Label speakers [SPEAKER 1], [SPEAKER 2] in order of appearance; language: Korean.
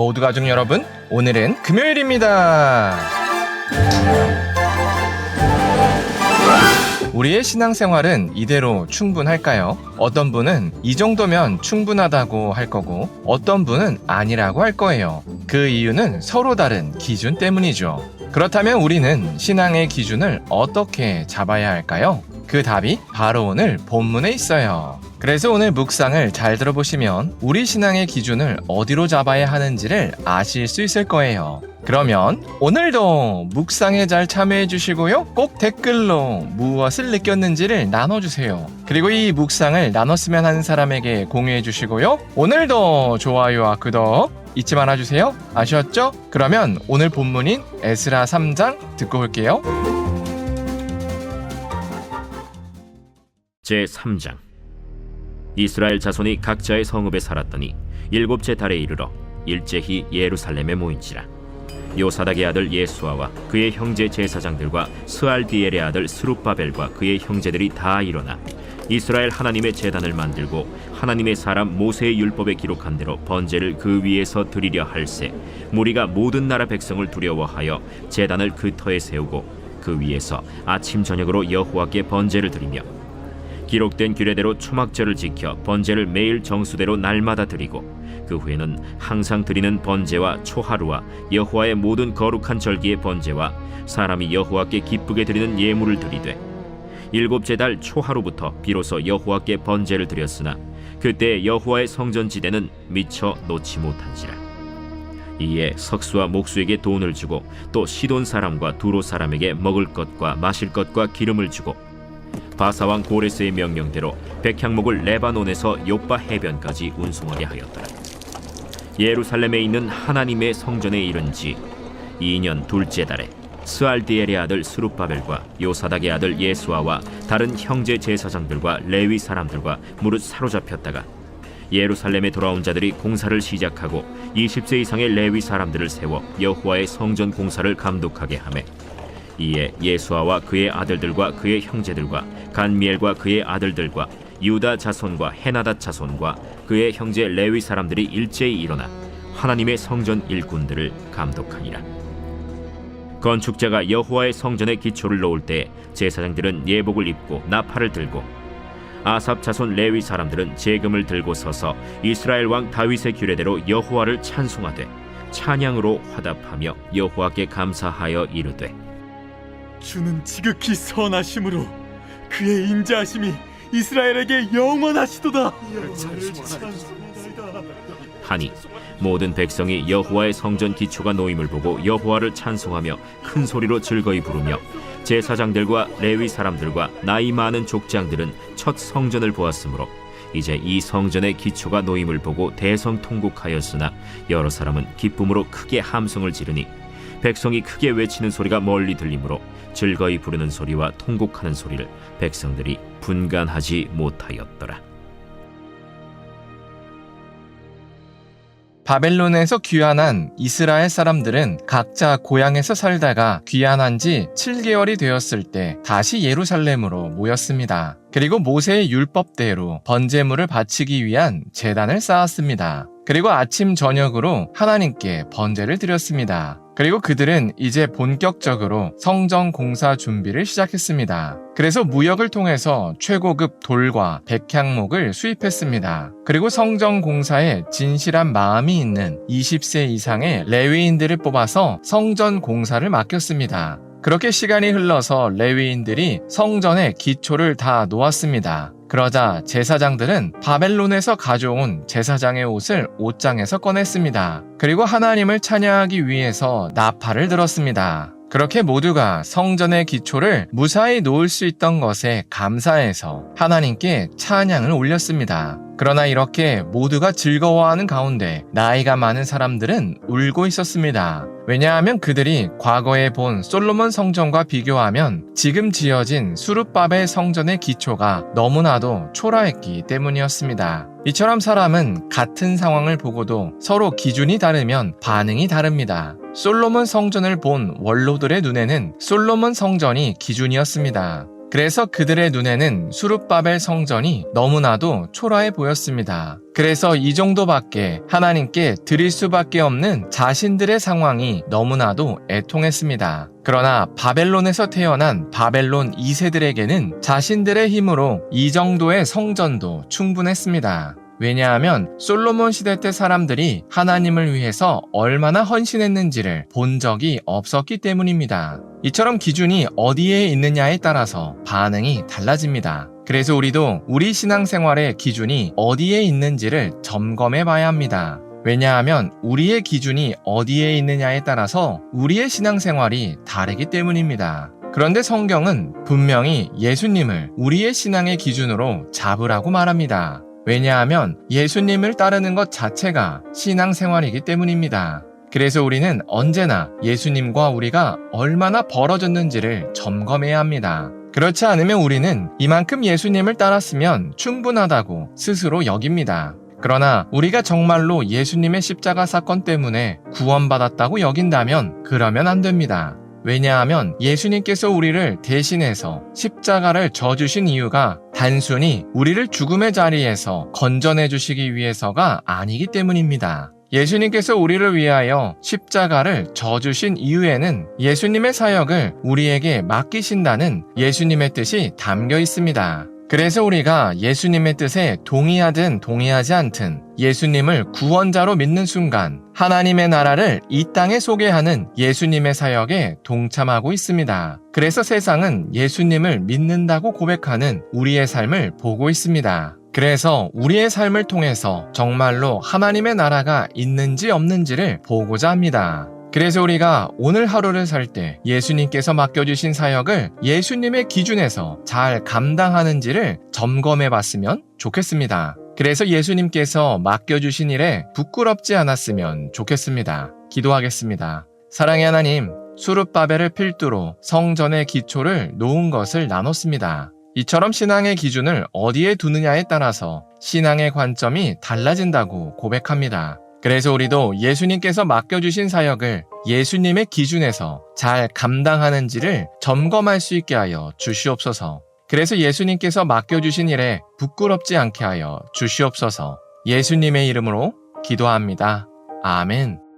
[SPEAKER 1] 모두 가족 여러분, 오늘은 금요일입니다. 우리의 신앙생활은 이대로 충분할까요? 어떤 분은 이 정도면 충분하다고 할 거고 어떤 분은 아니라고 할 거예요. 그 이유는 서로 다른 기준 때문이죠. 그렇다면 우리는 신앙의 기준을 어떻게 잡아야 할까요? 그 답이 바로 오늘 본문에 있어요. 그래서 오늘 묵상을 잘 들어보시면 우리 신앙의 기준을 어디로 잡아야 하는지를 아실 수 있을 거예요. 그러면 오늘도 묵상에 잘 참여해 주시고요. 꼭 댓글로 무엇을 느꼈는지를 나눠주세요. 그리고 이 묵상을 나눴으면 하는 사람에게 공유해 주시고요. 오늘도 좋아요와 구독 잊지 말아주세요. 아셨죠? 그러면 오늘 본문인 에스라 3장 듣고 올게요.
[SPEAKER 2] 제3장. 이스라엘 자손이 각자의 성읍에 살았더니 일곱째 달에 이르러 일제히 예루살렘에 모인지라. 요사닥의 아들 예수아와 그의 형제 제사장들과 스알디엘의 아들 스룹바벨과 그의 형제들이 다 일어나 이스라엘 하나님의 제단을 만들고 하나님의 사람 모세의 율법에 기록한 대로 번제를 그 위에서 드리려 할세 무리가 모든 나라 백성을 두려워하여 제단을 그 터에 세우고 그 위에서 아침 저녁으로 여호와께 번제를 드리며 기록된 규례대로 초막절을 지켜 번제를 매일 정수대로 날마다 드리고 그 후에는 항상 드리는 번제와 초하루와 여호와의 모든 거룩한 절기의 번제와 사람이 여호와께 기쁘게 드리는 예물을 드리되 일곱째 달 초하루부터 비로소 여호와께 번제를 드렸으나 그때 여호와의 성전지대는 미처 놓지 못한지라. 이에 석수와 목수에게 돈을 주고 또 시돈 사람과 두로 사람에게 먹을 것과 마실 것과 기름을 주고 바사왕 고레스의 명령대로 백향목을 레바논에서 요빠 해변까지 운송하게 하였더라. 예루살렘에 있는 하나님의 성전에 이른 지 2년 둘째 달에 스알디엘의 아들 스룹바벨과 요사닥의 아들 예수아와 다른 형제 제사장들과 레위 사람들과 무릇 사로잡혔다가 예루살렘에 돌아온 자들이 공사를 시작하고 20세 이상의 레위 사람들을 세워 여호와의 성전 공사를 감독하게 하매 이에 예수아와 그의 아들들과 그의 형제들과 간미엘과 그의 아들들과 유다 자손과 헤나닷 자손과 그의 형제 레위 사람들이 일제히 일어나 하나님의 성전 일꾼들을 감독하니라. 건축자가 여호와의 성전에 기초를 놓을 때 제사장들은 예복을 입고 나팔을 들고 아삽 자손 레위 사람들은 제금을 들고 서서 이스라엘 왕 다윗의 규례대로 여호와를 찬송하되 찬양으로 화답하며 여호와께 감사하여 이르되
[SPEAKER 3] 주는 지극히 선하심으로 그의 인자하심이 이스라엘에게 영원하시도다.
[SPEAKER 2] 하니 모든 백성이 여호와의 성전 기초가 놓임을 보고 여호와를 찬송하며 큰 소리로 즐거이 부르며 제사장들과 레위 사람들과 나이 많은 족장들은 첫 성전을 보았으므로 이제 이 성전의 기초가 놓임을 보고 대성통곡하였으나 여러 사람은 기쁨으로 크게 함성을 지르니 백성이 크게 외치는 소리가 멀리 들리므로 즐거이 부르는 소리와 통곡하는 소리를 백성들이 분간하지 못하였더라.
[SPEAKER 1] 바벨론에서 귀환한 이스라엘 사람들은 각자 고향에서 살다가 귀환한 지 7개월이 되었을 때 다시 예루살렘으로 모였습니다. 그리고 모세의 율법대로 번제물을 바치기 위한 제단을 쌓았습니다. 그리고 아침 저녁으로 하나님께 번제를 드렸습니다. 그리고 그들은 이제 본격적으로 성전 공사 준비를 시작했습니다. 그래서 무역을 통해서 최고급 돌과 백향목을 수입했습니다. 그리고 성전 공사에 진실한 마음이 있는 20세 이상의 레위인들을 뽑아서 성전 공사를 맡겼습니다. 그렇게 시간이 흘러서 레위인들이 성전의 기초를 다 놓았습니다. 그러자 제사장들은 바벨론에서 가져온 제사장의 옷을 옷장에서 꺼냈습니다. 그리고 하나님을 찬양하기 위해서 나팔을 들었습니다. 그렇게 모두가 성전의 기초를 무사히 놓을 수 있던 것에 감사해서 하나님께 찬양을 올렸습니다. 그러나 이렇게 모두가 즐거워하는 가운데 나이가 많은 사람들은 울고 있었습니다. 왜냐하면 그들이 과거에 본 솔로몬 성전과 비교하면 지금 지어진 수룹바벨 성전의 기초가 너무나도 초라했기 때문이었습니다. 이처럼 사람은 같은 상황을 보고도 서로 기준이 다르면 반응이 다릅니다. 솔로몬 성전을 본 원로들의 눈에는 솔로몬 성전이 기준이었습니다. 그래서 그들의 눈에는 수룹바벨 성전이 너무나도 초라해 보였습니다. 그래서 이 정도밖에 하나님께 드릴 수밖에 없는 자신들의 상황이 너무나도 애통했습니다. 그러나 바벨론에서 태어난 바벨론 2세들에게는 자신들의 힘으로 이 정도의 성전도 충분했습니다. 왜냐하면 솔로몬 시대 때 사람들이 하나님을 위해서 얼마나 헌신했는지를 본 적이 없었기 때문입니다. 이처럼 기준이 어디에 있느냐에 따라서 반응이 달라집니다. 그래서 우리도 우리 신앙생활의 기준이 어디에 있는지를 점검해 봐야 합니다. 왜냐하면 우리의 기준이 어디에 있느냐에 따라서 우리의 신앙생활이 다르기 때문입니다. 그런데 성경은 분명히 예수님을 우리의 신앙의 기준으로 잡으라고 말합니다. 왜냐하면 예수님을 따르는 것 자체가 신앙생활이기 때문입니다. 그래서 우리는 언제나 예수님과 우리가 얼마나 벌어졌는지를 점검해야 합니다. 그렇지 않으면 우리는 이만큼 예수님을 따랐으면 충분하다고 스스로 여깁니다. 그러나 우리가 정말로 예수님의 십자가 사건 때문에 구원받았다고 여긴다면 그러면 안 됩니다. 왜냐하면 예수님께서 우리를 대신해서 십자가를 져주신 이유가 단순히 우리를 죽음의 자리에서 건져내 주시기 위해서가 아니기 때문입니다. 예수님께서 우리를 위하여 십자가를 져주신 이유에는 예수님의 사역을 우리에게 맡기신다는 예수님의 뜻이 담겨 있습니다. 그래서 우리가 예수님의 뜻에 동의하든 동의하지 않든 예수님을 구원자로 믿는 순간 하나님의 나라를 이 땅에 소개하는 예수님의 사역에 동참하고 있습니다. 그래서 세상은 예수님을 믿는다고 고백하는 우리의 삶을 보고 있습니다. 그래서 우리의 삶을 통해서 정말로 하나님의 나라가 있는지 없는지를 보고자 합니다. 그래서 우리가 오늘 하루를 살 때 예수님께서 맡겨주신 사역을 예수님의 기준에서 잘 감당하는지를 점검해 봤으면 좋겠습니다. 그래서 예수님께서 맡겨주신 일에 부끄럽지 않았으면 좋겠습니다. 기도하겠습니다. 사랑의 하나님, 수룹바벨을 필두로 성전의 기초를 놓은 것을 나눴습니다. 이처럼 신앙의 기준을 어디에 두느냐에 따라서 신앙의 관점이 달라진다고 고백합니다. 그래서 우리도 예수님께서 맡겨주신 사역을 예수님의 기준에서 잘 감당하는지를 점검할 수 있게 하여 주시옵소서. 그래서 예수님께서 맡겨주신 일에 부끄럽지 않게 하여 주시옵소서. 예수님의 이름으로 기도합니다. 아멘.